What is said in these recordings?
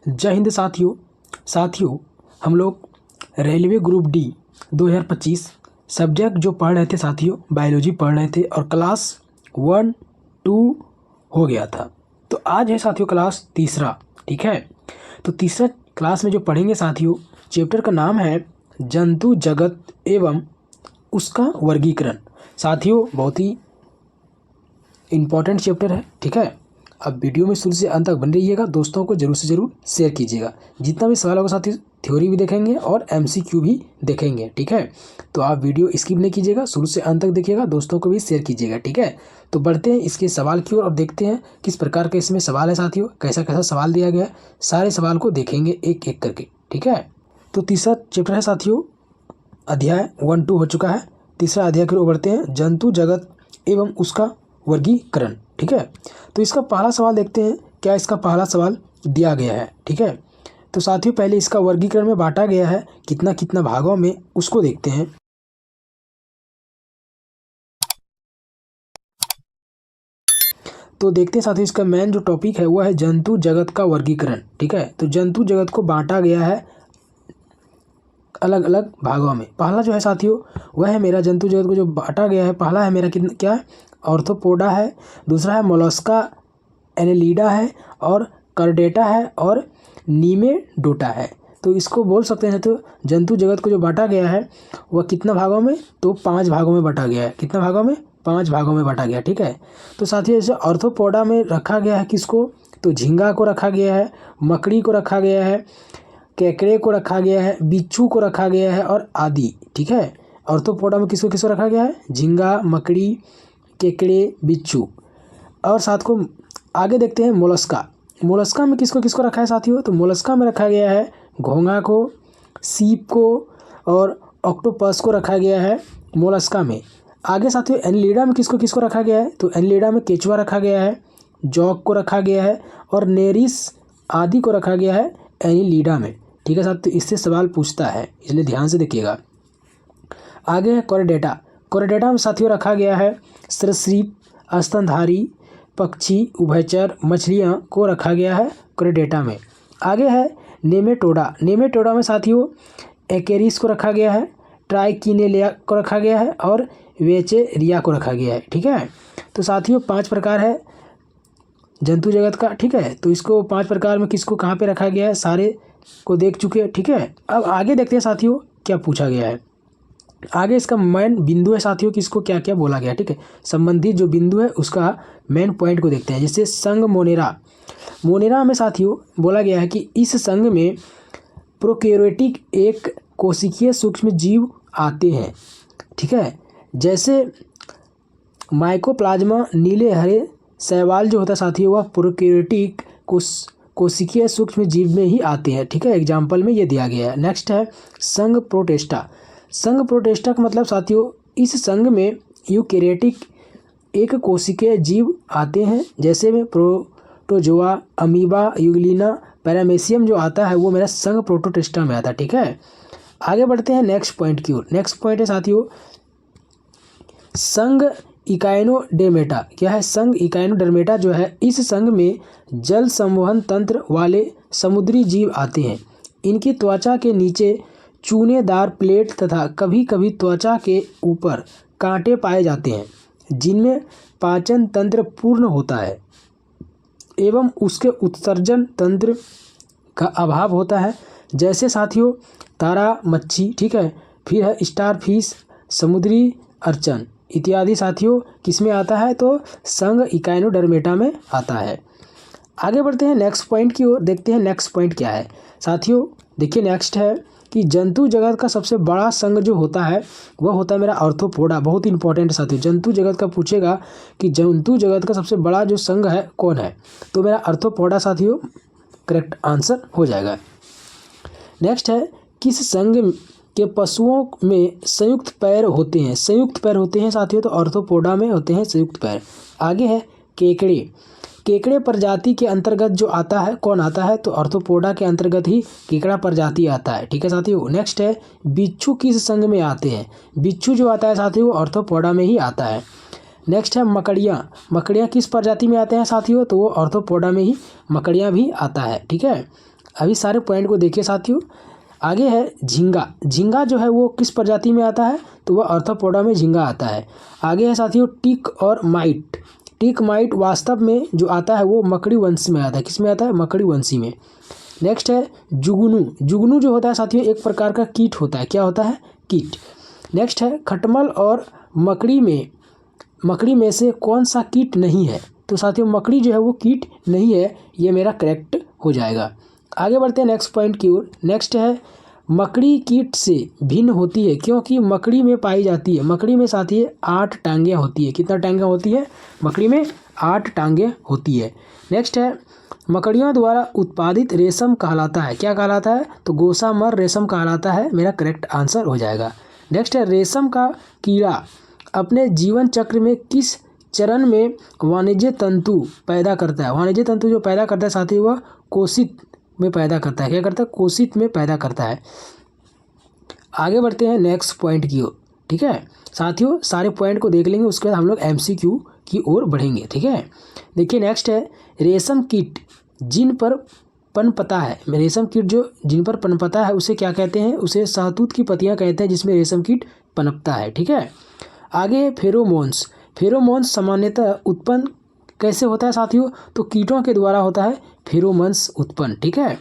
जय हिंद साथियों हम लोग रेलवे ग्रुप डी 2025 सब्जेक्ट जो पढ़ रहे थे साथियों, बायोलॉजी पढ़ रहे थे और क्लास 1, 2 हो गया था। तो आज है साथियों क्लास तीसरा। ठीक है, तो तीसरा क्लास में जो पढ़ेंगे साथियों, चैप्टर का नाम है जंतु जगत एवं उसका वर्गीकरण। साथियों बहुत ही इम्पॉर्टेंट चैप्टर है। ठीक है, अब वीडियो में शुरू से अंत तक बन रहिएगा, दोस्तों को जरूर से ज़रूर शेयर कीजिएगा। जितना भी सवाल होगा साथियों, थ्योरी भी देखेंगे और एमसीक्यू भी देखेंगे। ठीक है, तो आप वीडियो स्किप नहीं कीजिएगा, शुरू से अंत तक देखिएगा, दोस्तों को भी शेयर कीजिएगा। ठीक है, तो बढ़ते हैं इसके सवाल की ओर और देखते हैं किस प्रकार का इसमें सवाल है साथियों, कैसा कैसा सवाल दिया गया है। सारे सवाल को देखेंगे एक एक करके। ठीक है, तो तीसरा चैप्टर है साथियों, अध्याय 1, 2 हो चुका है। तीसरा अध्याय की ओर बढ़ते हैं, जंतु जगत एवं उसका वर्गीकरण। ठीक है, तो इसका पहला सवाल देखते हैं, क्या इसका पहला सवाल दिया गया है। ठीक है, तो साथियों पहले इसका वर्गीकरण में बांटा गया है कितना कितना भागों में, उसको देखते हैं। तो देखते हैं साथियों, इसका मेन जो टॉपिक है वह है जंतु जगत का वर्गीकरण। ठीक है, तो जंतु जगत को बांटा गया है अलग अलग भागों में। पहला जो है साथियों वह है मेरा जंतु जगत को जो बांटा गया है, पहला है मेरा क्या है, ऑर्थोपोडा है, दूसरा है मोलस्का एनेलिडा है, और कर्डेटा है, और नीमेडोटा है। तो इसको बोल सकते हैं तो जंतु जगत को जो बांटा गया है वह कितना भागों में, तो 5 भागों में बांटा गया है। कितना भागों में, 5 भागों में बांटा गया। ठीक है, तो साथियों जैसे ऑर्थोपोडा में रखा गया है किसको, तो झींगा को रखा गया है, मकड़ी को रखा गया है, केकड़े को रखा गया है, बिच्छू को रखा गया है और आदि। ठीक है, ऑर्थोपोडा में किसको किसको रखा गया है, झींगा, मकड़ी, केकड़े, बिच्छू। और साथ को आगे देखते हैं मोलस्का। मोलस्का में किसको किसको रखा है साथियों, तो मोलस्का में रखा गया है घोंघा को, सीप को और ऑक्टोपस को रखा गया है मोलस्का में। आगे साथियों एनलिडा में किसको किसको रखा गया है, तो एनलिडा में केचुआ रखा गया है, जॉक को रखा गया है और नेरिस आदि को रखा गया है एनिलिडा में। ठीक है साथियों, इससे सवाल पूछता है, इसलिए ध्यान से देखिएगा। आगे है कोरडेटा। कोरडेटा में साथियों रखा गया है सरीसृप, स्तनधारी पक्षी, उभयचर, मछलियाँ को रखा गया है कोरडेटा में। आगे है नेमेटोडा। नेमेटोडा में साथियों एकेरिस को रखा गया है, ट्राइकिनेलिया को रखा गया है और वेचेरिया को रखा गया है। ठीक है, तो साथियों 5 प्रकार है जंतु जगत का। ठीक है, तो इसको 5 प्रकार में किसको कहाँ पे रखा गया है, सारे को देख चुके हैं। ठीक है, अब आगे देखते हैं साथियों क्या पूछा गया है। आगे इसका मेन बिंदु है साथियों कि इसको क्या क्या बोला गया है। ठीक है, संबंधित जो बिंदु है उसका मेन पॉइंट को देखते हैं। जैसे संघ मोनेरा। मोनेरा में साथियों बोला गया है कि इस संघ में प्रोकैरियोटिक एक कोशिकीय सूक्ष्म जीव आते हैं। ठीक है, जैसे माइकोप्लाज्मा नीले हरे शैवाल जो होता है साथियों वह प्रोकैरियोटिक कोशिकीय सूक्ष्म जीव में ही आते हैं। ठीक है, एग्जाम्पल में ये दिया गया है। नेक्स्ट है संघ प्रोटेस्टा। संघ प्रोटेस्टा का मतलब साथियों इस संघ में यूकैरियोटिक एक कोशिकीय जीव आते हैं, जैसे में प्रोटोजोआ, अमीबा, यूग्लिना, पैरामेसियम जो आता है वो मेरा संघ प्रोटोटेस्टा में आता है। ठीक है, आगे बढ़ते हैं नेक्स्ट पॉइंट की ओर। नेक्स्ट पॉइंट है साथियों संघ इकाइनोडर्मेटा। क्या है, संघ इकाइनोडर्मेटा जो है इस संघ में जल संवहन तंत्र वाले समुद्री जीव आते हैं। इनकी त्वचा के नीचे चूनेदार प्लेट तथा कभी कभी त्वचा के ऊपर कांटे पाए जाते हैं, जिनमें पाचन तंत्र पूर्ण होता है एवं उसके उत्सर्जन तंत्र का अभाव होता है, जैसे साथियों तारा मच्छी। ठीक है, फिर है स्टारफिश, समुद्री अर्चन इत्यादि साथियों किसमें आता है, तो संघ इकाइनोडर्मेटा में आता है। आगे बढ़ते हैं नेक्स्ट पॉइंट की ओर, देखते हैं नेक्स्ट पॉइंट क्या है साथियों। देखिए नेक्स्ट है कि जंतु जगत का सबसे बड़ा संघ जो होता है वह होता है मेरा ऑर्थोपोडा। बहुत इंपॉर्टेंट साथियों, जंतु जगत का पूछेगा कि जंतु जगत का सबसे बड़ा जो संघ है कौन है, तो मेरा ऑर्थोपोडा साथियों करेक्ट आंसर हो जाएगा। नेक्स्ट है किस संघ के पशुओं में संयुक्त पैर होते हैं। संयुक्त पैर होते हैं साथियों, तो ऑर्थोपोडा में होते हैं संयुक्त पैर। आगे है केकड़े। केकड़े प्रजाति के अंतर्गत जो आता है कौन आता है, तो ऑर्थोपोडा के अंतर्गत ही केकड़ा प्रजाति आता है। ठीक है साथियों, नेक्स्ट है बिच्छू किस संघ में आते हैं। बिच्छू जो आता है साथियों वो ऑर्थोपोडा में ही आता है। नेक्स्ट है मकड़ियाँ। मकड़ियाँ किस प्रजाति में आते हैं साथियों, तो वो ऑर्थोपोडा में ही मकड़ियाँ भी आता है। ठीक है, अभी सारे पॉइंट को देखिए साथियों। आगे है झींगा। झींगा जो है वो किस प्रजाति में आता है, तो वह आर्थ्रोपोडा में झींगा आता है। आगे है साथियों टिक और माइट। टिक माइट वास्तव में जो आता है वो मकड़ी वंश में आता है। किस में आता है, मकड़ी वंशी में। नेक्स्ट है जुगनू। जुगनू जो होता है साथियों एक प्रकार का कीट होता है। क्या होता है, कीट। नेक्स्ट है खटमल और मकड़ी में से कौन सा कीट नहीं है, तो साथियों मकड़ी जो है वो कीट नहीं है, ये मेरा करेक्ट हो जाएगा। आगे बढ़ते हैं नेक्स्ट पॉइंट की ओर। नेक्स्ट है मकड़ी कीट से भिन्न होती है क्योंकि मकड़ी में पाई जाती है। मकड़ी में साथियों 8 टांगें होती है। कितना टांगें होती है, मकड़ी में 8 टांगें होती है। नेक्स्ट है मकड़ियों द्वारा उत्पादित रेशम कहलाता है। क्या कहलाता है, तो गोसामर रेशम कहलाता है, मेरा करेक्ट आंसर हो जाएगा। नेक्स्ट है रेशम का कीड़ा अपने जीवन चक्र में किस चरण में वाणिज्य तंतु पैदा करता है। वाणिज्य तंतु जो पैदा करता है साथियों वह कोशित में पैदा करता है। क्या करता है, कोशित में पैदा करता है। आगे बढ़ते हैं नेक्स्ट पॉइंट की ओर। ठीक है साथियों, सारे पॉइंट को देख लेंगे, उसके बाद हम लोग MCQ की ओर बढ़ेंगे। ठीक है, देखिए नेक्स्ट है रेशम कीट जिन पर पनपता है। रेशम कीट जो जिन पर पनपता है उसे क्या कहते हैं, उसे शहतूत की पत्तियां कहते हैं जिसमें रेशम कीट पनपता है। ठीक है, आगे फेरोमोन्स। फेरोमोन्स सामान्यतः उत्पन्न कैसे होता है साथियों, तो कीटों के द्वारा होता है फेरोमोन्स उत्पन्न। ठीक है,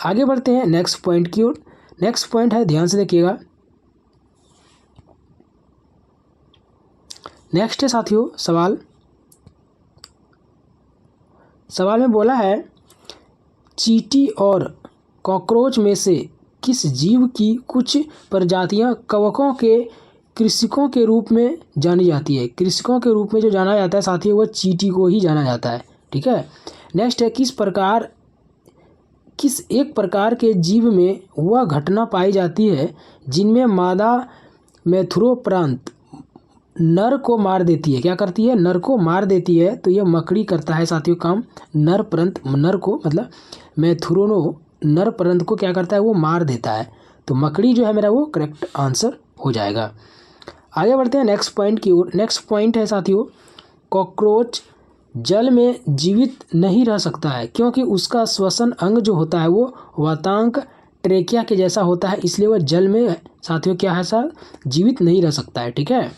आगे बढ़ते हैं नेक्स्ट पॉइंट की ओर। नेक्स्ट पॉइंट है, ध्यान से देखिएगा। नेक्स्ट है साथियों सवाल में बोला है चींटी और कॉकरोच में से किस जीव की कुछ प्रजातियां कवकों के कृषकों के रूप में जानी जाती है। कृषकों के रूप में जो जाना जाता है साथियों वह चींटी को ही जाना जाता है। ठीक है, नेक्स्ट है किस एक प्रकार के जीव में वह घटना पाई जाती है जिनमें मादा मैथुरोप्रांत नर को मार देती है। क्या करती है, नर को मार देती है, तो यह मकड़ी करता है साथियों काम। नर को मतलब मैथुरोनो नर परंत को क्या करता है, वो मार देता है। तो मकड़ी जो है मेरा वो करेक्ट आंसर हो जाएगा। आगे बढ़ते हैं नेक्स्ट पॉइंट की ओर। नेक्स्ट पॉइंट है साथियों कॉकरोच जल में जीवित नहीं रह सकता है क्योंकि उसका श्वसन अंग जो होता है वो वातांक ट्रेकिया के जैसा होता है, इसलिए वह जल में साथियों क्या है सर, जीवित नहीं रह सकता है। ठीक है,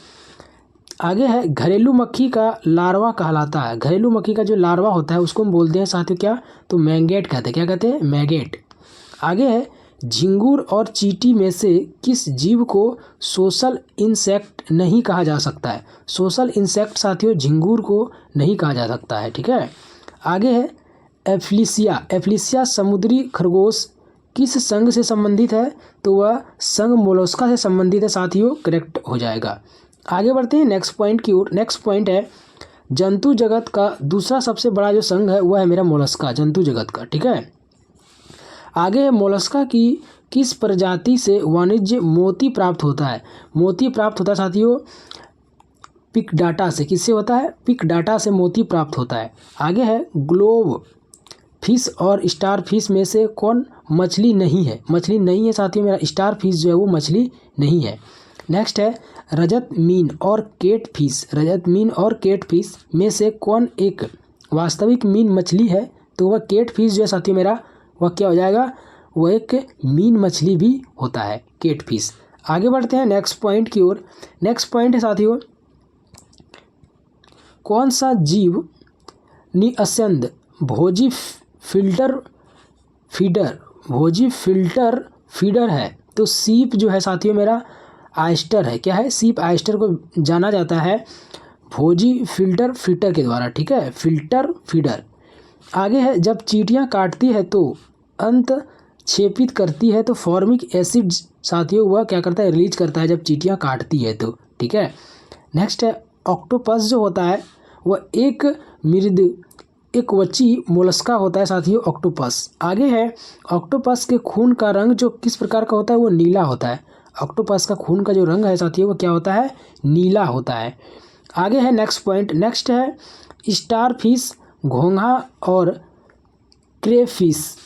आगे है घरेलू मक्खी का लार्वा कहलाता है। घरेलू मक्खी का जो लार्वा होता है उसको हम बोलते हैं साथियों क्या, तो मैगेट कहते हैं। क्या कहते हैं, मैगेट। आगे है झिंगुर और चींटी में से किस जीव को सोशल इंसेक्ट नहीं कहा जा सकता है। सोशल इंसेक्ट साथियों झिंगुर को नहीं कहा जा सकता है। ठीक है, आगे है एफ्लिसिया। एफ्लिसिया समुद्री खरगोश किस संघ से संबंधित है, तो वह संघ मोलस्का से संबंधित है साथियों, करेक्ट हो जाएगा। आगे बढ़ते हैं नेक्स्ट पॉइंट की ओर। नेक्स्ट पॉइंट है जंतु जगत का दूसरा सबसे बड़ा जो संघ है वह है मेरा मोलस्का, जंतु जगत का। ठीक है, आगे है मोलस्का की किस प्रजाति से वाणिज्य मोती प्राप्त होता है। मोती प्राप्त होता है साथियों पिकडाटा से। किससे होता है, पिकडाटा से मोती प्राप्त होता है। आगे है ग्लोव फिश और स्टार फिश में से कौन मछली नहीं है। मछली नहीं है साथियों, मेरा स्टार फिश जो है वो मछली नहीं है। नेक्स्ट है रजत मीन और केट फिश। रजत मीन और केट फिश में से कौन एक वास्तविक मीन मछली है, तो वह केट फिश जो है साथियों मेरा वह क्या हो जाएगा, वह एक मीन मछली भी होता है, केट फिश। आगे बढ़ते हैं नेक्स्ट पॉइंट की ओर। नेक्स्ट पॉइंट है साथियों कौन सा जीव निअस्यंद भोजी फिल्टर फीडर है, तो सीप जो है साथियों मेरा आयस्टर है। क्या है, सीप आयस्टर को जाना जाता है भोजी फिल्टर फीडर के द्वारा। ठीक है, फिल्टर फीडर। आगे है जब चींटियां काटती है तो अंत छेपित करती है, तो फॉर्मिक एसिड साथियों वह क्या करता है, रिलीज करता है जब चींटियां काटती है तो। ठीक है, नेक्स्ट है ऑक्टोपस जो होता है वह एक वची मोलस्का होता है साथियों ऑक्टोपस। आगे है ऑक्टोपस के खून का रंग जो किस प्रकार का होता है, वो नीला होता है। ऑक्टोपस का खून का जो रंग है साथियों वो क्या होता है, नीला होता है। आगे है नेक्स्ट पॉइंट। नेक्स्ट है स्टार फिश, घोंघा और क्रेफिश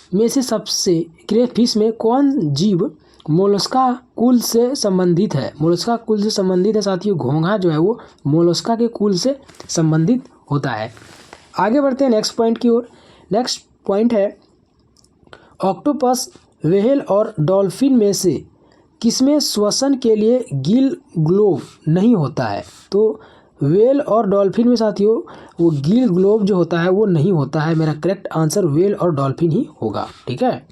में कौन जीव मोलस्का कुल से संबंधित है। मोलस्का कुल से संबंधित है साथियों घोंघा जो है वो मोलस्का के कुल से संबंधित होता है। आगे बढ़ते हैं नेक्स्ट पॉइंट की ओर। नेक्स्ट पॉइंट है ऑक्टोपस, व्हेल और डॉल्फिन में से किसमें श्वसन के लिए गिल ग्लोव नहीं होता है? तो व्हेल और डॉल्फिन में साथियों वो गिल ग्लोव जो होता है वो नहीं होता है। मेरा करेक्ट आंसर व्हेल और डॉल्फिन ही होगा। ठीक है,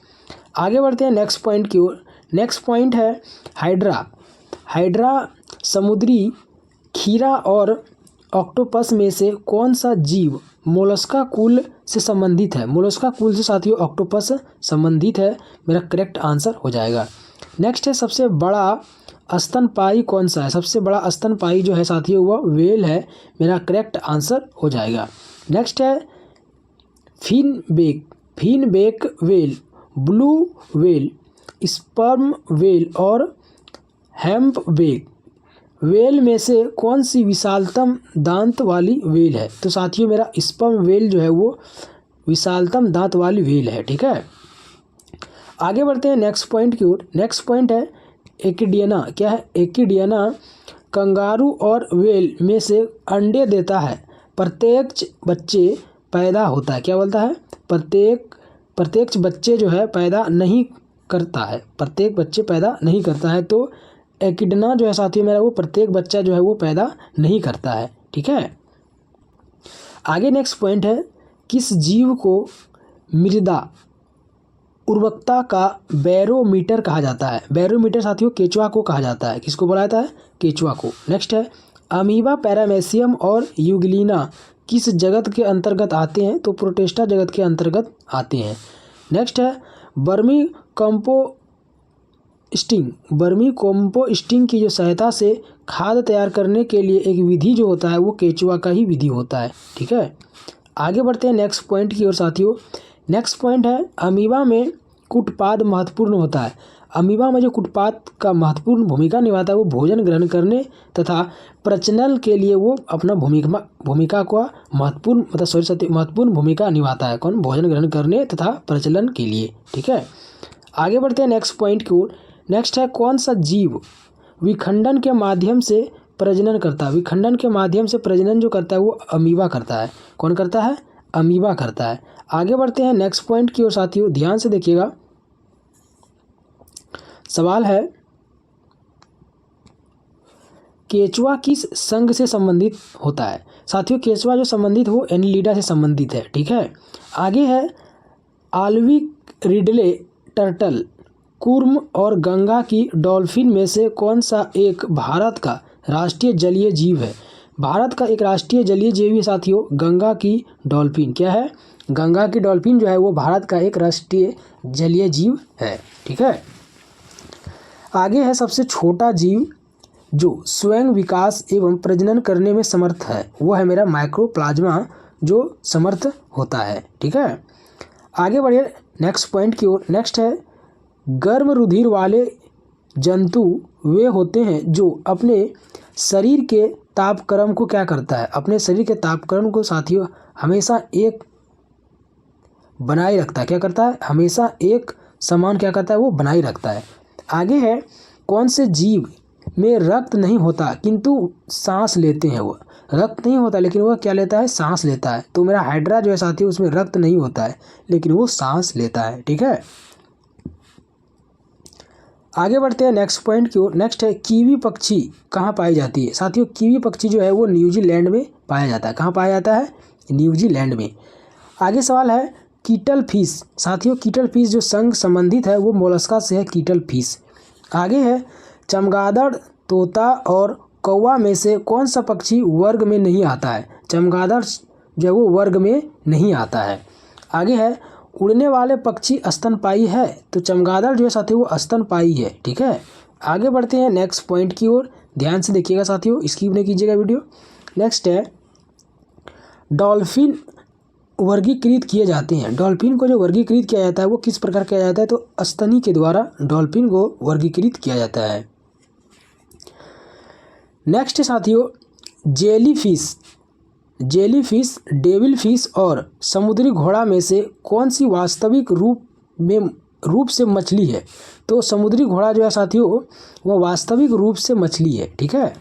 आगे बढ़ते हैं नेक्स्ट पॉइंट की ओर। नेक्स्ट पॉइंट है हाइड्रा। हाइड्रा समुद्री खीरा और ऑक्टोपस में से कौन सा जीव मोलस्का कुल से संबंधित है? मोलस्का कुल से साथियों ऑक्टोपस संबंधित है। मेरा करेक्ट आंसर हो जाएगा। नेक्स्ट है सबसे बड़ा स्तनपायी कौन सा है? सबसे बड़ा स्तनपायी जो है साथियों वह व्हेल है। मेरा करेक्ट आंसर हो जाएगा। नेक्स्ट है finback whale, blue whale, sperm whale और हैम्पबैक व्हेल में से कौन सी विशालतम दांत वाली व्हेल है? तो साथियों मेरा स्पर्म व्हेल जो है वो विशालतम दांत वाली व्हेल है। ठीक है, आगे बढ़ते हैं नेक्स्ट पॉइंट की ओर। नेक्स्ट पॉइंट है एकिडियना। क्या है? एकिडियना कंगारू और व्हेल में से अंडे देता है, प्रत्येक बच्चे पैदा होता है। क्या बोलता है? प्रत्येक बच्चे जो है पैदा नहीं करता है, प्रत्येक बच्चे पैदा नहीं करता है। तो एकिडना जो है साथियों मेरा वो प्रत्येक बच्चा जो है वो पैदा नहीं करता है। ठीक है, आगे नेक्स्ट पॉइंट है किस जीव को मृदा उर्वरकता का बैरोमीटर कहा जाता है? बैरोमीटर साथियों केचुआ को कहा जाता है। किसको बोला जाता है? केचुआ को। नेक्स्ट है अमीबा, पैरामेसियम और यूग्लिना किस जगत के अंतर्गत आते हैं? तो प्रोटिस्टा जगत के अंतर्गत आते हैं। नेक्स्ट है बर्मी कंपोस्टिंग की जो सहायता से खाद तैयार करने के लिए एक विधि जो होता है वो केचुआ का ही विधि होता है। ठीक है, आगे बढ़ते हैं नेक्स्ट पॉइंट की ओर साथियों। नेक्स्ट पॉइंट है अमीबा में कुटपाद महत्वपूर्ण होता है। अमीबा में जो कुटपाद का महत्वपूर्ण भूमिका निभाता है वो भोजन ग्रहण करने तथा प्रजनन के लिए वो अपना भूमिका को महत्वपूर्ण भूमिका निभाता है। कौन? भोजन ग्रहण करने तथा प्रजनन के लिए। ठीक है, आगे बढ़ते हैं नेक्स्ट पॉइंट की ओर। नेक्स्ट है कौन सा जीव विखंडन के माध्यम से प्रजनन करता है? विखंडन के माध्यम से प्रजनन जो करता है वो अमीबा करता है। कौन करता है? अमीबा करता है। आगे बढ़ते हैं नेक्स्ट पॉइंट की ओर साथियों, ध्यान से देखिएगा। सवाल है केचुआ किस संघ से संबंधित होता है? साथियों केचुआ जो संबंधित हो एनिलिडा से संबंधित है। ठीक है, आगे है आल्विक रिडले टर्टल, कूर्म और गंगा की डॉल्फिन में से कौन सा एक भारत का राष्ट्रीय जलीय जीव है? भारत का एक राष्ट्रीय जलीय जीव है साथियों गंगा की डॉल्फिन। क्या है? गंगा की डॉल्फिन जो है वो भारत का एक राष्ट्रीय जलीय जीव है। ठीक है, आगे है सबसे छोटा जीव जो स्वयं विकास एवं प्रजनन करने में समर्थ है, वो है मेरा माइक्रोप्लाज्मा जो समर्थ होता है। ठीक है, आगे बढ़िए नेक्स्ट पॉइंट की ओर। नेक्स्ट है गर्म रुधिर वाले जंतु वे होते हैं जो अपने शरीर के तापक्रम को क्या करता है? अपने शरीर के तापक्रम को साथियों हमेशा एक बनाए रखता है। क्या करता है? हमेशा एक समान क्या करता है? वो बनाए रखता है। आगे है कौन से जीव में रक्त नहीं होता किंतु सांस लेते हैं? वो रक्त नहीं होता लेकिन वह क्या लेता है? सांस लेता है। तो मेरा हाइड्रा जो है साथियों उसमें रक्त नहीं होता है लेकिन वो सांस लेता है। ठीक है, आगे बढ़ते हैं नेक्स्ट पॉइंट की ओर। नेक्स्ट है कीवी पक्षी कहाँ पाई जाती है? साथियों कीवी पक्षी जो है वो न्यूजीलैंड में पाया जाता है। कहाँ पाया जाता है? न्यूजीलैंड में। आगे सवाल है कीटल फिश। साथियों कीटल फिश जो संघ संबंधित है वो मोलस्का से है, कीटल फिश। आगे है चमगादड़, तोता और कौवा में से कौन सा पक्षी वर्ग में नहीं आता है? चमगादड़ जो है वो वर्ग में नहीं आता है। आगे है उड़ने वाले पक्षी स्तनपायी है, तो चमगादड़ जो है साथियों वो स्तनपायी है। ठीक है, आगे बढ़ते हैं नेक्स्ट पॉइंट की ओर। ध्यान से देखिएगा साथियों, स्किप नहीं कीजिएगा वीडियो। नेक्स्ट है डॉल्फिन वर्गीकृत किए जाते हैं। डॉल्फिन को जो वर्गीकृत किया जाता है वो किस प्रकार किया जाता है? तो स्तनी के द्वारा डॉल्फिन को वर्गीकृत किया जाता है। नेक्स्ट साथियों जेलीफिश, डेविल फिश और समुद्री घोड़ा में से कौन सी वास्तविक रूप से मछली है? तो समुद्री घोड़ा जो है साथियों वह वास्तविक रूप से मछली है। ठीक है,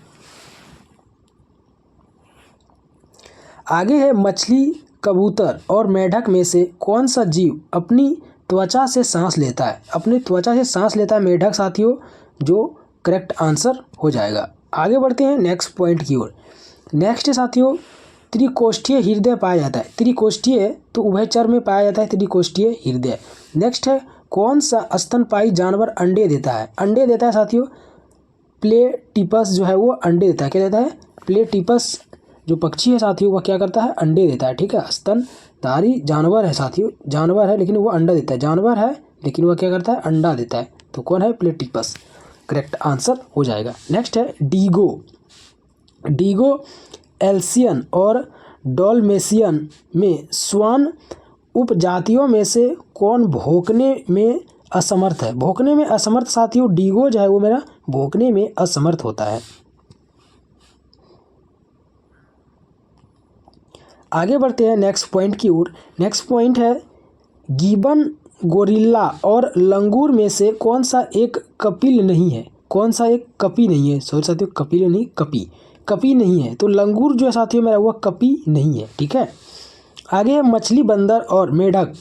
आगे है मछली, कबूतर और मेढक में से कौन सा जीव अपनी त्वचा से सांस लेता है, अपनी त्वचा से सांस लेता है मेढक साथियों, जो करेक्ट आंसर हो जाएगा। आगे बढ़ते हैं नेक्स्ट पॉइंट की ओर। नेक्स्ट है साथियों, त्रिकोष्ठीय हृदय पाया जाता है। त्रिकोष्ठीय तो उभयचर में पाया जाता है त्रिकोष्ठीय हृदय। नेक्स्ट है, कौन सा स्तनपायी जानवर अंडे देता है? अंडे देता है साथियों प्लेटिपस जो है वो अंडे देता है। क्या देता है? प्लेटिपस जो पक्षी है साथियों वह क्या करता है? अंडे देता है। ठीक है, स्तनधारी जानवर है साथियों, जानवर है लेकिन वो अंडा देता है, जानवर है लेकिन वह क्या करता है? अंडा देता है। तो कौन है? प्लेटिपस, करेक्ट आंसर हो जाएगा। नेक्स्ट है डीगो। डीगो एल्सियन और डॉल्मेशियन में स्वान उपजातियों में से कौन भौंकने में असमर्थ है? भौंकने में असमर्थ साथियों डीगो जो है वो मेरा भौंकने में असमर्थ होता है। आगे बढ़ते हैं नेक्स्ट पॉइंट की ओर। नेक्स्ट पॉइंट है, गिबन, गोरिल्ला और लंगूर में से कौन सा एक कपिल नहीं है? कौन सा एक कपी नहीं है? सॉरी साथियों, कपिल नहीं, कपी नहीं है। तो लंगूर जो है साथियों मेरा वह कपी नहीं है। ठीक है, आगे है मछली, बंदर और मेढक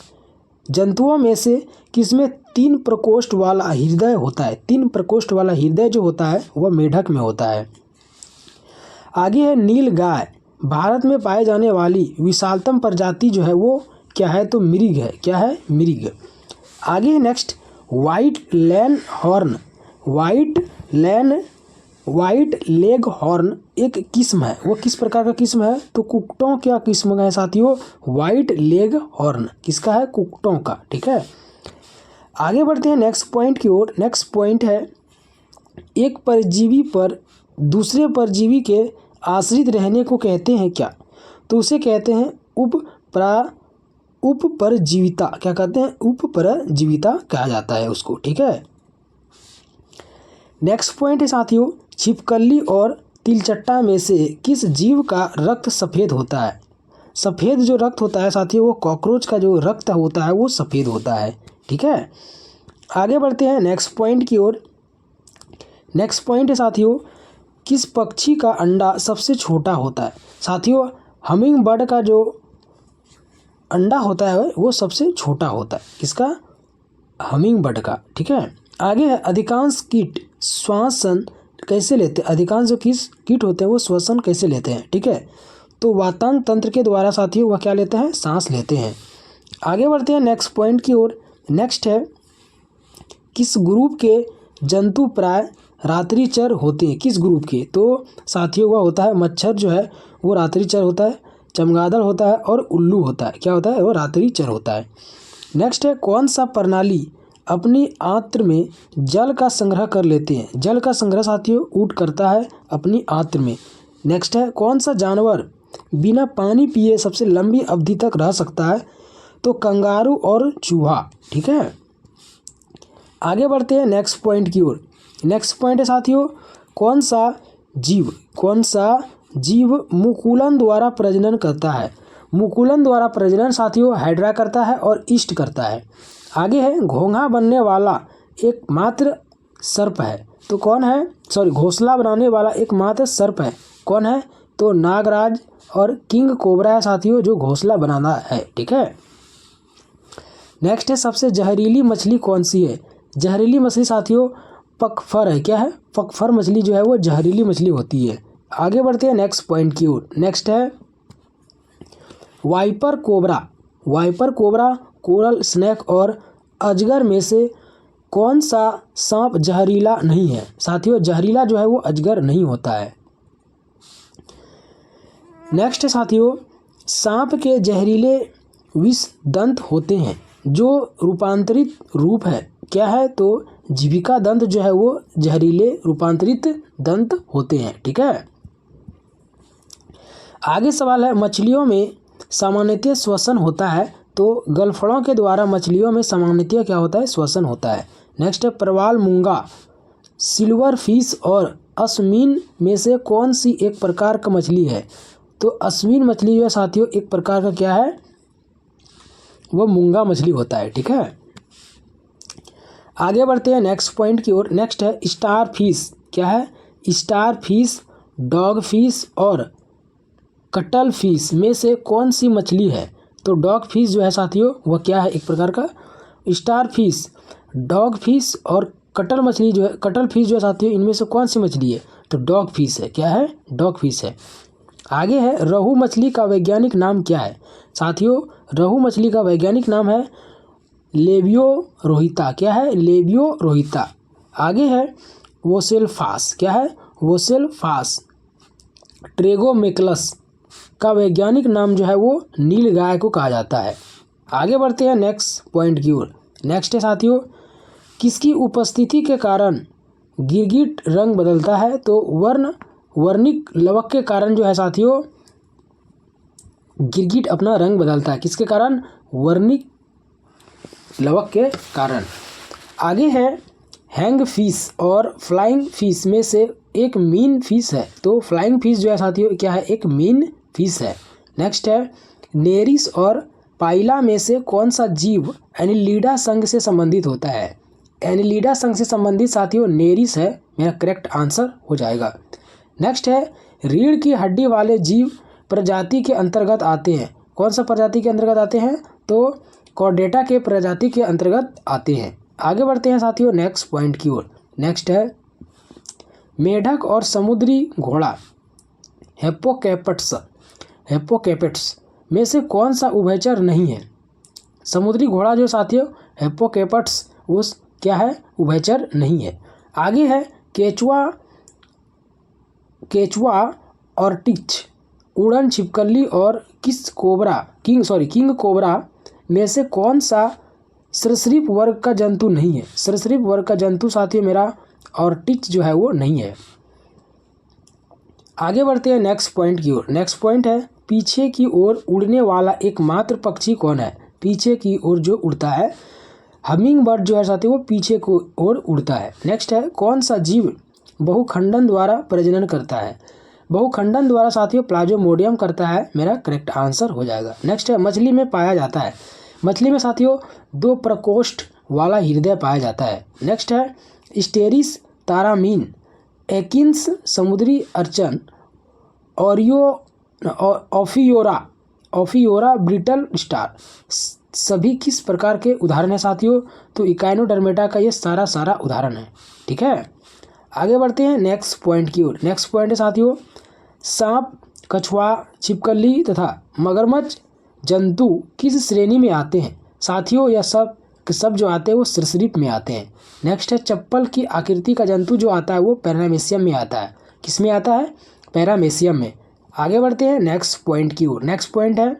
जंतुओं में से किसमें 3 प्रकोष्ठ वाला हृदय होता है? 3 प्रकोष्ठ वाला हृदय जो होता है वह मेढक में होता है। आगे है नील गाय, भारत में पाए जाने वाली विशालतम प्रजाति जो है वो क्या है? तो मृग है। क्या है? मृग। आगे है नेक्स्ट, वाइट लैन हॉर्न। वाइट लेग हॉर्न एक किस्म है, वो किस प्रकार का किस्म है? तो कुक्कुटों क्या किस्म का है साथियों? वाइट लेग हॉर्न किसका है? कुक्कुटों का। ठीक है, आगे बढ़ते हैं नेक्स्ट पॉइंट की ओर। नेक्स्ट पॉइंट है, एक परजीवी पर दूसरे परजीवी के आश्रित रहने को कहते हैं क्या? तो उसे कहते हैं उपपरजीविता। क्या कहते हैं? उपपरजीविता कहा जाता है उसको। ठीक है, नेक्स्ट पॉइंट है साथियों, छिपकली और तिलचट्टा में से किस जीव का रक्त सफ़ेद होता है? सफ़ेद जो रक्त होता है साथियों वो कॉकरोच का जो रक्त होता है वो सफ़ेद होता है। ठीक है, आगे बढ़ते हैं नेक्स्ट पॉइंट की ओर। नेक्स्ट पॉइंट है साथियों, किस पक्षी का अंडा सबसे छोटा होता है? साथियों हमिंग बर्ड का जो अंडा होता है वो सबसे छोटा होता है। किसका? हमिंग बर्ड का। ठीक है, आगे है, अधिकांश कीट श्वसन कैसे लेते हैं? अधिकांश जो कीट होते हैं वो श्वसन कैसे लेते हैं? ठीक है, तो वातांग तंत्र के द्वारा साथियों वह क्या लेते हैं? सांस लेते हैं। आगे बढ़ते हैं नेक्स्ट पॉइंट की ओर। नेक्स्ट है, किस ग्रुप के जंतु प्राय रात्रिचर होते हैं? किस ग्रुप के? तो साथियों वह होता है मच्छर जो है वो रात्रिचर होता है, चमगादड़ होता है और उल्लू होता है। क्या होता है? वो रात्रिचर होता है। नेक्स्ट है, कौन सा प्रणाली अपनी आंत्र में जल का संग्रह कर लेते हैं? जल का संग्रह साथियों ऊँट करता है अपनी आंत्र में। नेक्स्ट है, कौन सा जानवर बिना पानी पिए सबसे लंबी अवधि तक रह सकता है? तो कंगारू और चूहा। ठीक है, आगे बढ़ते हैं नेक्स्ट पॉइंट की ओर। नेक्स्ट पॉइंट है साथियों, कौन सा जीव मुकुलन द्वारा प्रजनन करता है? मुकुलन द्वारा प्रजनन साथियों हाइड्रा करता है और ईस्ट करता है। आगे है, घोंघा बनने वाला एकमात्र सर्प है। तो कौन है? सॉरी, घोंसला बनाने वाला एकमात्र सर्प है। कौन है? तो नागराज और किंग कोबरा है साथियों जो घोंसला बनाना है। ठीक है, नेक्स्ट है, सबसे जहरीली मछली कौन सी है? जहरीली मछली साथियों पकफर है। क्या है? पकफर मछली जो है वो जहरीली मछली होती है। आगे बढ़ते हैं नेक्स्ट पॉइंट की ओर। नेक्स्ट है, वाइपर कोबरा, कोरल स्नेक और अजगर में से कौन सा सांप जहरीला नहीं है? साथियों जहरीला जो है वो अजगर नहीं होता है। नेक्स्ट है साथियों, सांप के जहरीले विष दंत होते हैं जो रूपांतरित रूप है। क्या है? तो जीविका दंत जो है वो जहरीले रूपांतरित दंत होते हैं। ठीक है, आगे सवाल है, मछलियों में सामान्यतः श्वसन होता है। तो गलफड़ों के द्वारा मछलियों में सामान्यतः क्या होता है? श्वसन होता है। नेक्स्ट है, प्रवाल मूंगा, सिल्वर फिश और अश्मीन में से कौन सी एक प्रकार का मछली है? तो अश्मीन मछली जो है साथियों एक प्रकार का क्या है? वो मूंगा मछली होता है। ठीक है, आगे बढ़ते हैं नेक्स्ट पॉइंट की ओर। नेक्स्ट है, स्टार फिश। क्या है? स्टार फिश, डॉग फिश और कटल फिश में से कौन सी मछली है? तो डॉग फिश जो है साथियों वह क्या है? एक प्रकार का स्टार फिश, डॉग फिश और कटल मछली जो है, कटल फिश जो है साथियों, इनमें से कौन सी मछली है? तो डॉग फिश है। क्या है? डॉग फिश है। आगे है रोहू मछली का वैज्ञानिक नाम क्या है? साथियों रोहू मछली का वैज्ञानिक नाम है लेबियो रोहिता। क्या है? लेबियो रोहिता। आगे है वोसेलफास। क्या है? वोसेलफास। ट्रेगोमेकलस का वैज्ञानिक नाम जो है वो नील गाय को कहा जाता है। आगे बढ़ते हैं नेक्स्ट पॉइंट की ओर। नेक्स्ट है साथियों, किसकी उपस्थिति के कारण गिरगिट रंग बदलता है? तो वर्णिक लवक के कारण जो है साथियों गिरगिट अपना रंग बदलता है। किसके कारण? वर्णिक लवक के कारण। आगे है हैंग फिश और फ्लाइंग फिश में से एक मीन फिश है। तो फ्लाइंग फिश जो है साथियों क्या है? एक मीन फिश है। नेक्स्ट है नेरिस और पाइला में से कौन सा जीव एनिलीडा संघ से संबंधित होता है? एनिलीडा संघ से संबंधित साथियों नेरिस है, मेरा करेक्ट आंसर हो जाएगा। नेक्स्ट है रीढ़ की हड्डी वाले जीव प्रजाति के अंतर्गत आते हैं। कौन सा प्रजाति के अंतर्गत आते हैं? तो कॉर्डेटा के प्रजाति के अंतर्गत आते हैं। आगे बढ़ते हैं साथियों नेक्स्ट पॉइंट की ओर। नेक्स्ट है मेढक और समुद्री घोड़ा हिप्पोकैम्पस में से कौन सा उभयचर नहीं है? समुद्री घोड़ा जो साथियों हिप्पोकैम्पस उस क्या है? उभयचर नहीं है। आगे है केचुआ और टिच, उड़न छिपकली और किंग कोबरा में से कौन सा सरीसृप वर्ग का जंतु नहीं है? सरीसृप वर्ग का जंतु साथियों मेरा और टिच जो है वो नहीं है। आगे बढ़ते हैं नेक्स्ट पॉइंट की ओर। नेक्स्ट पॉइंट है पीछे की ओर उड़ने वाला एकमात्र पक्षी कौन है? पीछे की ओर जो उड़ता है हमिंग बर्ड जो है साथियों वो पीछे की ओर उड़ता है। नेक्स्ट है कौन सा जीव बहुखंडन द्वारा प्रजनन करता है? बहुखंडन द्वारा साथियों प्लाज्मोडियम करता है, मेरा करेक्ट आंसर हो जाएगा। नेक्स्ट है मछली में पाया जाता है। मछली में साथियों 2 प्रकोष्ठ वाला हृदय पाया जाता है। नेक्स्ट है स्टेरिस तारामीन, एकिन्स समुद्री अर्चन, ओफियोरा ब्रिटल स्टार सभी किस प्रकार के उदाहरण है साथियों? तो इकाइनोडर्मेटा का ये सारा उदाहरण है। ठीक है, आगे बढ़ते हैं नेक्स्ट पॉइंट की ओर। नेक्स्ट पॉइंट है साथियों सांप, कछुआ, छिपकली तथा मगरमच्छ जंतु किस श्रेणी में आते हैं? साथियों यह सब जो आते हैं वो सरीसृप में आते हैं। नेक्स्ट है चप्पल की आकृति का जंतु जो आता है वो पैरामेसियम में आता है। किस में आता है? पैरामेसियम में। आगे बढ़ते हैं नेक्स्ट पॉइंट की ओर। नेक्स्ट पॉइंट है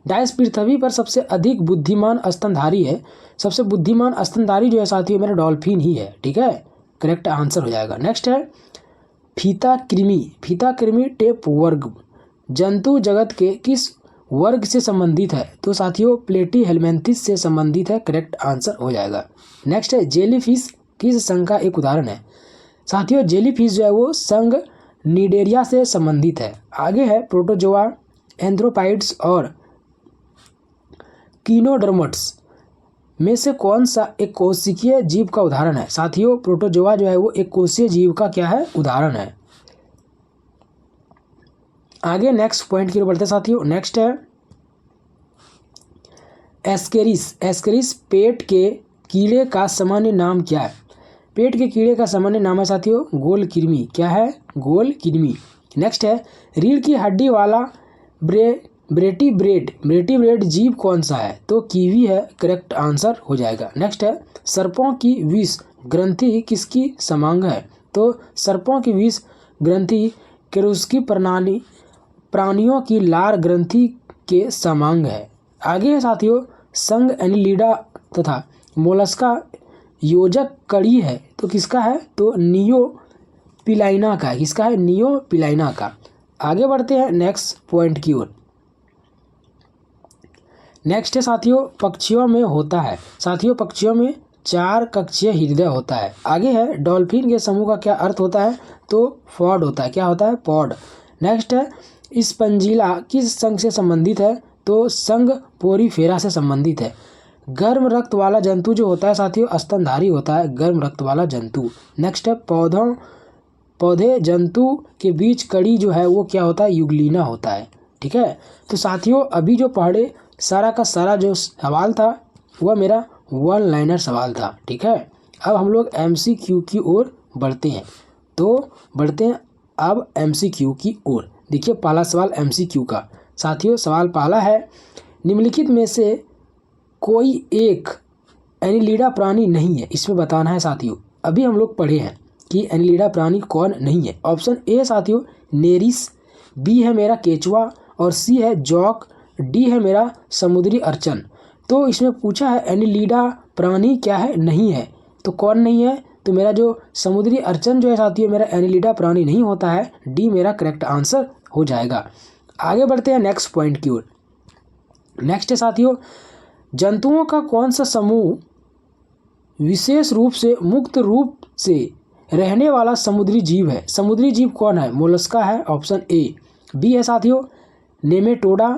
डायस पृथ्वी पर सबसे अधिक बुद्धिमान स्तनधारी है। सबसे बुद्धिमान स्तनधारी जो है साथियों मेरा डॉल्फिन ही है। ठीक है, करेक्ट आंसर हो जाएगा। नेक्स्ट है फीता कृमि टेप वर्ग जंतु जगत के किस वर्ग से संबंधित है? तो साथियों प्लेटीहेल्मिन्थस से संबंधित है, करेक्ट आंसर हो जाएगा। नेक्स्ट है जेलीफिश किस संघ का एक उदाहरण है? साथियों जेलीफिश जो है वो संघ निडेरिया से संबंधित है। आगे है प्रोटोजोआ, एंथ्रोपाइड्स और कीनोडर्मट्स में से कौन सा एक कोशिकीय जीव का उदाहरण है? साथियों प्रोटोजोआ जो है वो एक कोशीय जीव का क्या है? उदाहरण है। आगे नेक्स्ट पॉइंट की ओर बढ़ते साथियों। नेक्स्ट है एस्केरिस पेट के कीड़े का सामान्य नाम क्या है? पेट के कीड़े का सामान्य नाम है साथियों गोल कृमि। क्या है? गोल कृमि। नेक्स्ट है रीढ़ की हड्डी वाला ब्रेटीब्रेड जीव कौन सा है? तो कीवी है, करेक्ट आंसर हो जाएगा। नेक्स्ट है सर्पों की विष ग्रंथि किसकी समांग है? तो सर्पों की विष ग्रंथि केरुस्की प्राणियों की लार ग्रंथि के समांग है। आगे है साथियों संघ एनिलीडा तथा मोलस्का योजक कड़ी है, तो किसका है? तो नियोपिलाइना का है। किसका है? नियोपिलाइना का। आगे बढ़ते हैं नेक्स्ट पॉइंट की ओर। नेक्स्ट है साथियों पक्षियों में होता है। साथियों पक्षियों में 4 कक्षीय हृदय होता है। आगे है डॉल्फिन के समूह का क्या अर्थ होता है? तो पॉड होता है। क्या होता है? पॉड। नेक्स्ट है स्पंजिला किस संघ से संबंधित है? तो संघ पोरीफेरा से संबंधित है। गर्म रक्त वाला जंतु जो होता है साथियों स्तनधारी होता है, गर्म रक्त वाला जंतु। नेक्स्ट है पौधे जंतु के बीच कड़ी जो है वो क्या होता है? युगलीना होता है। ठीक है, तो साथियों अभी जो पढ़े सारा का सारा जो सवाल था वह मेरा वन लाइनर सवाल था। ठीक है, अब हम लोग MCQ की ओर बढ़ते हैं। तो बढ़ते हैं अब MCQ की ओर। देखिए पहला सवाल MCQ का। साथियों सवाल पहला है, निम्नलिखित में से कोई एक एनिलिडा प्राणी नहीं है, इसमें बताना है साथियों। अभी हम लोग पढ़े हैं कि एनिलिडा प्राणी कौन नहीं है। ऑप्शन ए साथियों नेरिस, बी है मेरा केचुआ, और सी है जॉक, डी है मेरा समुद्री अर्चन। तो इसमें पूछा है एनिलिडा प्राणी क्या है, नहीं है, तो कौन नहीं है, तो मेरा जो समुद्री अर्चन जो है साथियों मेरा एनिलिडा प्राणी नहीं होता है। डी मेरा करेक्ट आंसर हो जाएगा। आगे बढ़ते हैं नेक्स्ट पॉइंट की ओर। नेक्स्ट है साथियों, जंतुओं का कौन सा समूह विशेष रूप से मुक्त रूप से रहने वाला समुद्री जीव है। समुद्री जीव कौन है, मोलस्का है, ऑप्शन ए। बी है साथियों नेमेटोडा,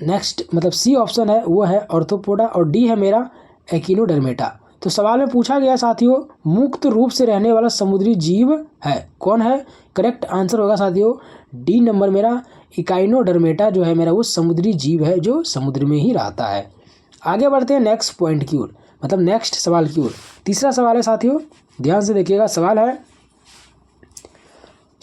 नेक्स्ट मतलब सी ऑप्शन है वो है ऑर्थोपोडा, और डी है मेरा एकिनोडर्मेटा। तो सवाल में पूछा गया साथियों मुक्त रूप से रहने वाला समुद्री जीव है, कौन है, करेक्ट आंसर होगा साथियों डी नंबर मेरा इकाइनोडर्मेटा जो है मेरा वो समुद्री जीव है जो समुद्र में ही रहता है। आगे बढ़ते हैं नेक्स्ट पॉइंट की ओर, मतलब नेक्स्ट सवाल की ओर। तीसरा सवाल है साथियों, ध्यान से देखिएगा। सवाल है,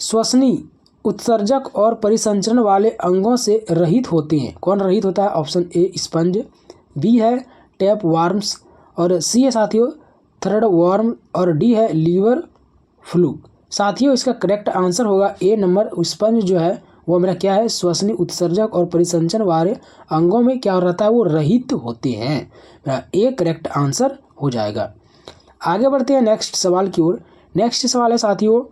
श्वसनी उत्सर्जक और परिसंचरण वाले अंगों से रहित होते हैं, कौन रहित होता है, ऑप्शन ए स्पंज, बी है टैप वार्म्स, और सी है साथियों थ्रेड वर्म, और डी है लीवर फ्लूक। साथियों इसका करेक्ट आंसर होगा ए नंबर, स्पंज जो है वो मेरा क्या है, श्वसनी उत्सर्जक और परिसंचरण वाले अंगों में क्या रहता है, वो रहित होते हैं। मेरा ए करेक्ट आंसर हो जाएगा। आगे बढ़ते हैं नेक्स्ट सवाल की ओर। नेक्स्ट सवाल है साथियों,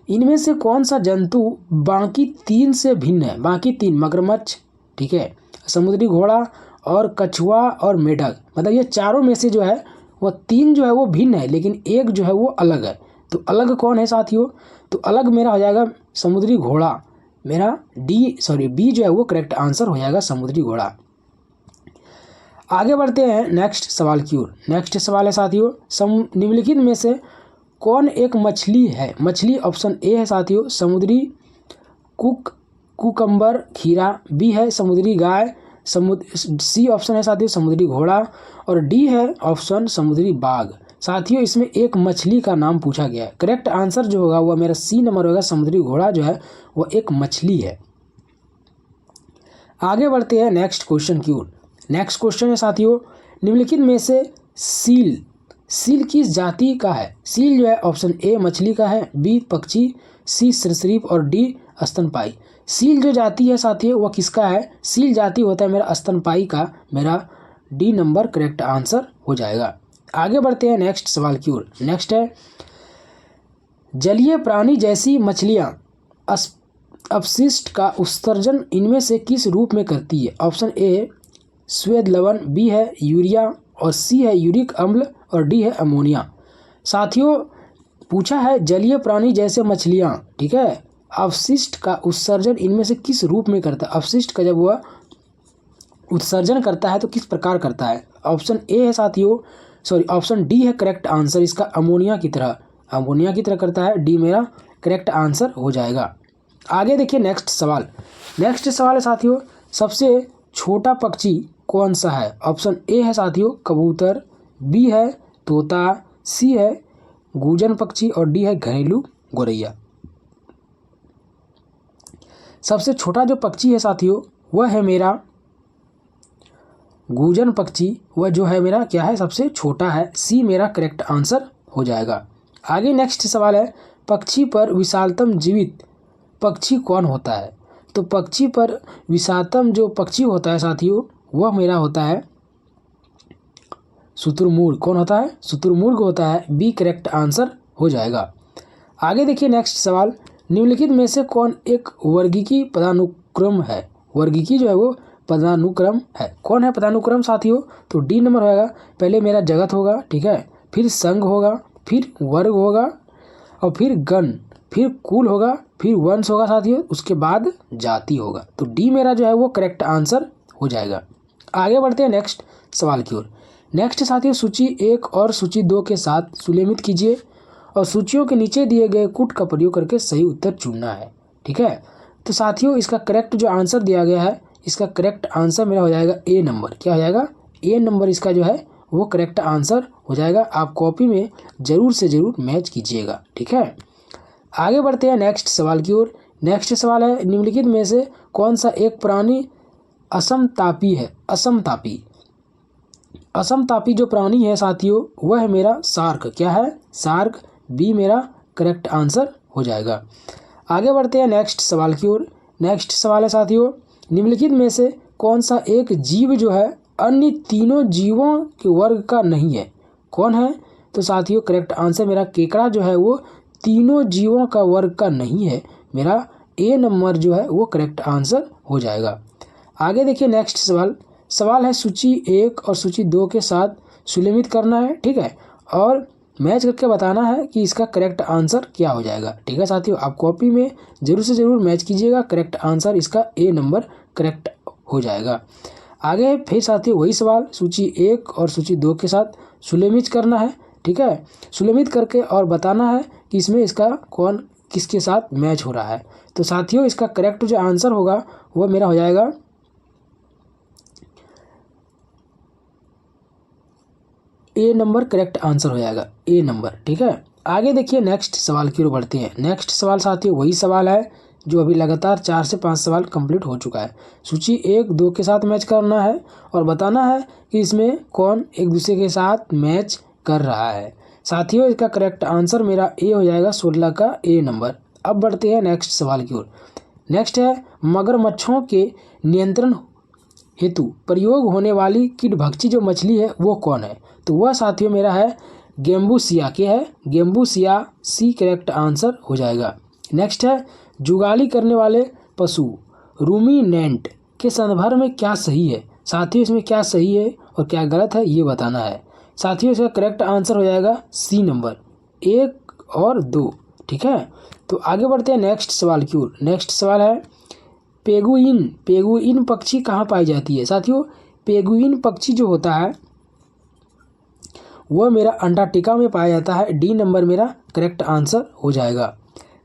इनमें से कौन सा जंतु बाकी तीन से भिन्न है। बाकी तीन, मगरमच्छ, ठीक है, समुद्री घोड़ा और कछुआ और मेढक, मतलब ये चारों में से जो है वो तीन जो है वो भिन्न है, लेकिन एक जो है वो अलग है। तो अलग कौन है साथियों, तो अलग मेरा हो जाएगा समुद्री घोड़ा, मेरा बी जो है वो करेक्ट आंसर हो जाएगा समुद्री घोड़ा। आगे बढ़ते हैं नेक्स्ट सवाल की ओर। नेक्स्ट सवाल है साथियों, निम्नलिखित में से कौन एक मछली है। मछली ऑप्शन ए है साथियों समुद्री कुकम्बर खीरा, बी है समुद्री गाय, सी ऑप्शन है साथियों समुद्री घोड़ा, और डी है ऑप्शन समुद्री बाघ। साथियों इसमें एक मछली का नाम पूछा गया है, करेक्ट आंसर जो होगा वह मेरा सी नंबर होगा, समुद्री घोड़ा जो है वो एक मछली है। आगे बढ़ते हैं नेक्स्ट क्वेश्चन की ओर। नेक्स्ट क्वेश्चन है साथियों, निम्नलिखित में से सील किस जाति का है। सील जो है ऑप्शन ए मछली का है, बी पक्षी, सी सरीसृप, और डी स्तनपाई। सील जो जाति है साथियों वह किसका है, सील जाति होता है मेरा स्तनपाई का, मेरा डी नंबर करेक्ट आंसर हो जाएगा। आगे बढ़ते हैं नेक्स्ट सवाल की ओर। नेक्स्ट है, जलीय प्राणी जैसी मछलियाँ अपशिष्ट का उत्सर्जन इनमें से किस रूप में करती है। ऑप्शन ए स्वेद लवण, बी है यूरिया, और सी है यूरिक अम्ल, और डी है अमोनिया। साथियों पूछा है जलीय प्राणी जैसे मछलियाँ, ठीक है, अपशिष्ट का उत्सर्जन इनमें से किस रूप में करता है। अपशिष्ट का जब वह उत्सर्जन करता है तो किस प्रकार करता है। ऑप्शन ए है साथियों ऑप्शन डी है करेक्ट आंसर इसका, अमोनिया की तरह करता है। डी मेरा करेक्ट आंसर हो जाएगा। आगे देखिए नेक्स्ट सवाल है साथियों, सबसे छोटा पक्षी कौन सा है। ऑप्शन ए है साथियों कबूतर, बी है तोता, सी है गूजन पक्षी, और डी है घरेलू गौरैया। सबसे छोटा जो पक्षी है साथियों वह है मेरा गूजन पक्षी, वह जो है मेरा क्या है, सबसे छोटा है। सी मेरा करेक्ट आंसर हो जाएगा। आगे नेक्स्ट सवाल है, पक्षी पर विशालतम जीवित पक्षी कौन होता है। तो पक्षी पर विशालतम जो पक्षी होता है साथियों वह मेरा होता है शुतुरमुर्ग। कौन होता है, शुतुरमुर्ग होता है। बी करेक्ट आंसर हो जाएगा। आगे देखिए नेक्स्ट सवाल, निम्नलिखित में से कौन एक वर्गीकी पदानुक्रम है। वर्गीकी जो है वो पदानुक्रम है, कौन है पदानुक्रम साथियों, तो डी नंबर होगा। पहले मेरा जगत होगा, ठीक है, फिर संघ होगा, फिर वर्ग होगा, और फिर गण, फिर कुल होगा, फिर वंश होगा साथियों, उसके बाद जाति होगा। तो डी मेरा जो है वो करेक्ट आंसर हो जाएगा। आगे बढ़ते हैं नेक्स्ट सवाल की ओर। नेक्स्ट साथियों, सूची 1 और सूची 2 के साथ सुलेखित कीजिए और सूचियों के नीचे दिए गए कूट का प्रयोग करके सही उत्तर चुनना है, ठीक है। तो साथियों इसका करेक्ट जो आंसर दिया गया है, इसका करेक्ट आंसर मेरा हो जाएगा ए नंबर। क्या हो जाएगा, ए नंबर इसका जो है वो करेक्ट आंसर हो जाएगा। आप कॉपी में ज़रूर से ज़रूर मैच कीजिएगा, ठीक है। आगे बढ़ते हैं नेक्स्ट सवाल की ओर। नेक्स्ट सवाल है, निम्नलिखित में से कौन सा एक प्राणी असमतापी है? असमतापी, असमतापी जो प्राणी है साथियों वह है मेरा शार्क। क्या है? शार्क, बी मेरा करेक्ट आंसर हो जाएगा। आगे बढ़ते हैं नेक्स्ट सवाल की ओर। नेक्स्ट सवाल है साथियों, निम्नलिखित में से कौन सा एक जीव जो है अन्य तीनों जीवों के वर्ग का नहीं है? कौन है? तो साथियों करेक्ट आंसर मेरा केकड़ा जो है वो तीनों जीवों का वर्ग का नहीं है। मेरा ए नंबर जो है वो करेक्ट आंसर हो जाएगा। आगे देखिए नेक्स्ट सवाल है सूची 1 और सूची 2 के साथ सुलेमित करना है, ठीक है, और मैच करके बताना है कि इसका करेक्ट आंसर क्या हो जाएगा, ठीक है साथियों। आप कॉपी में ज़रूर से ज़रूर मैच कीजिएगा, करेक्ट आंसर इसका ए नंबर करेक्ट हो जाएगा। आगे फिर साथियों वही सवाल सूची 1 और सूची 2 के साथ सुलेमित करना है, ठीक है, सुलेमित करके और बताना है कि इसमें इसका कौन किसके साथ मैच हो रहा है। तो साथियों इसका करेक्ट जो आंसर होगा वो मेरा हो जाएगा ए नंबर करेक्ट आंसर हो जाएगा, ए नंबर, ठीक है। आगे देखिए नेक्स्ट सवाल की ओर बढ़ते हैं। नेक्स्ट सवाल साथियों वही सवाल है जो अभी लगातार 4 से 5 सवाल कंप्लीट हो चुका है। सूची 1, 2 के साथ मैच करना है और बताना है कि इसमें कौन एक दूसरे के साथ मैच कर रहा है। साथियों इसका करेक्ट आंसर मेरा ए हो जाएगा, 16 का ए नंबर। अब बढ़ते हैं नेक्स्ट सवाल की ओर। नेक्स्ट है, मगरमच्छों के नियंत्रण हेतु प्रयोग होने वाली कीटभक्षी जो मछली है वो कौन है? तो वह साथियों मेरा है गेम्बूसिया। क्या है? गेम्बूसिया, सी करेक्ट आंसर हो जाएगा। नेक्स्ट है, जुगाली करने वाले पशु रूमिनेंट के संदर्भ में क्या सही है? साथियों इसमें क्या सही है और क्या गलत है ये बताना है। साथियों इसका करेक्ट आंसर हो जाएगा सी नंबर, 1 और 2, ठीक है। तो आगे बढ़ते हैं नेक्स्ट सवाल की ओर। नेक्स्ट सवाल है, पेंगुइन पक्षी कहाँ पाई जाती है? साथियों पेंगुइन पक्षी जो होता है वह मेरा अंटार्कटिका में पाया जाता है, डी नंबर मेरा करेक्ट आंसर हो जाएगा।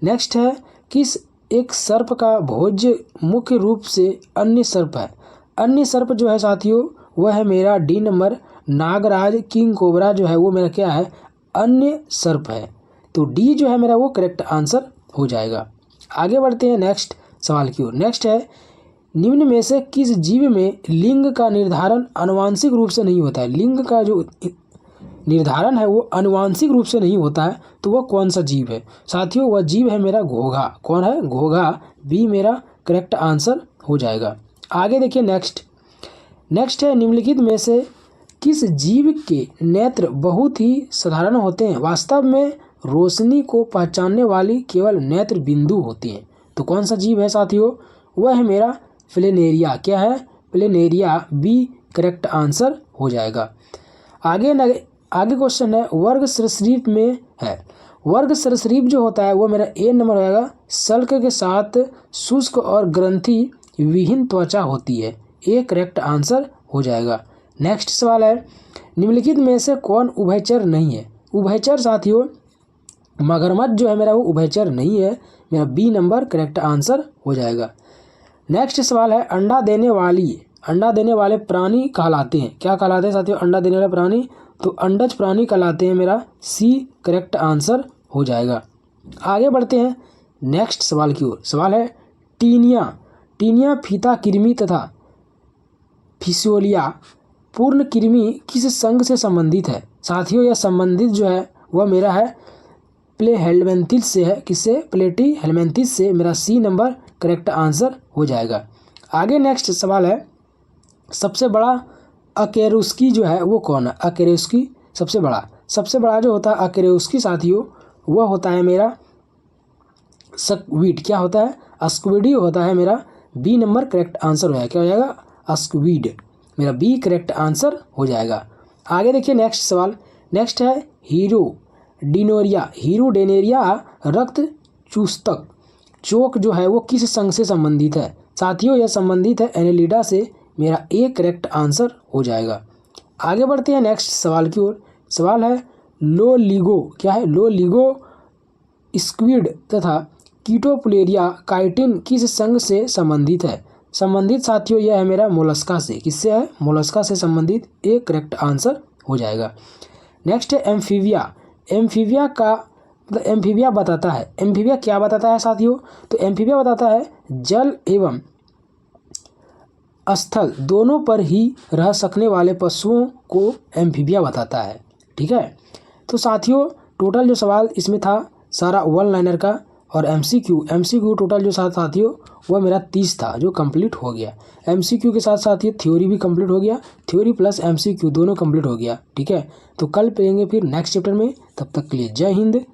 नेक्स्ट है, किस एक सर्प का भोज्य मुख्य रूप से अन्य सर्प है? अन्य सर्प जो है साथियों वह है मेरा डी नंबर नागराज, किंग कोबरा जो है वो मेरा क्या है? अन्य सर्प है। तो डी जो है मेरा वो करेक्ट आंसर हो जाएगा। आगे बढ़ते हैं नेक्स्ट सवाल की ओर। नेक्स्ट है, निम्न में से किस जीव में लिंग का निर्धारण आनुवांशिक रूप से नहीं होता है? लिंग का जो निर्धारण है वो आनुवांशिक रूप से नहीं होता है, तो वह कौन सा जीव है? साथियों वह जीव है मेरा घोघा। कौन है? घोघा, बी मेरा करेक्ट आंसर हो जाएगा। आगे देखिए नेक्स्ट है, निम्नलिखित में से किस जीव के नेत्र बहुत ही साधारण होते हैं? वास्तव में रोशनी को पहचानने वाली केवल नेत्र बिंदु होती हैं। तो कौन सा जीव है साथियों? वह है मेरा प्लेनेरिया। क्या है? प्लेनेरिया, बी करेक्ट आंसर हो जाएगा। आगे क्वेश्चन है, वर्ग सरीसृप में है। वर्ग सरीसृप जो होता है वो मेरा ए नंबर हो जाएगा। सल्क के साथ शुष्क और ग्रंथि विहीन त्वचा होती है, ए करेक्ट आंसर हो जाएगा। नेक्स्ट सवाल है, निम्नलिखित में से कौन उभयचर नहीं है? उभयचर साथियों मगरमच्छ जो है मेरा वो उभयचर नहीं है, मेरा बी नंबर करेक्ट आंसर हो जाएगा। नेक्स्ट सवाल है, अंडा देने वाले प्राणी कहलाते हैं? क्या कहलाते हैं साथियों अंडा देने वाले प्राणी? तो अंडज प्राणी कहलाते हैं, मेरा सी करेक्ट आंसर हो जाएगा। आगे बढ़ते हैं नेक्स्ट सवाल की ओर। सवाल है, टीनिया फीता कृमि तथा फिशोलिया पूर्ण कृमि किस संघ से संबंधित है? साथियों यह संबंधित जो है वह मेरा है प्लेहेलमिन्थिस से है। किससे? प्लेटीहेलमिन्थिस से, मेरा सी नंबर करेक्ट आंसर हो जाएगा। आगे नेक्स्ट सवाल है, सबसे बड़ा अकेरुस्की जो है वो कौन है? अकेरुस्की सबसे बड़ा जो होता है अकेरुस्की साथियों वह होता है मेरा स्क्विड। क्या होता है? स्क्विड होता है, मेरा बी नंबर करेक्ट आंसर हो जाएगा। क्या हो जाएगा? स्क्विड, मेरा बी करेक्ट आंसर हो जाएगा। आगे देखिए नेक्स्ट सवाल। नेक्स्ट है, हीरो डेनेरिया रक्त चूस्तक चोक जो है वो किस संघ से संबंधित है? साथियों यह संबंधित है एनेलिडा से, मेरा ए करेक्ट आंसर हो जाएगा। आगे बढ़ते हैं नेक्स्ट सवाल की ओर। सवाल है, लोलिगो। क्या है? लोलिगो स्क्विड तथा कीटोप्लेरिया काइटिन किस संघ से संबंधित है? संबंधित साथियों यह है मेरा मोलस्का से, किससे है, मोलस्का से संबंधित, एक करेक्ट आंसर हो जाएगा। नेक्स्ट है एम्फीबिया। एम्फीबिया का मतलब एम्फीबिया बताता है, एम्फीबिया क्या बताता है साथियों, तो एम्फीबिया बताता है जल एवं स्थल दोनों पर ही रह सकने वाले पशुओं को एम्फीबिया बताता है। ठीक है, तो साथियों टोटल जो सवाल इसमें था सारा वन लाइनर का, और एमसीक्यू टोटल जो साथियों वह मेरा 30 था जो कंप्लीट हो गया। एमसीक्यू के साथ साथियों थ्योरी भी कंप्लीट हो गया, थ्योरी प्लस एमसीक्यू दोनों कंप्लीट हो गया। ठीक है, तो कल पेंगे फिर नेक्स्ट चैप्टर में, तब तक के लिए जय हिंद।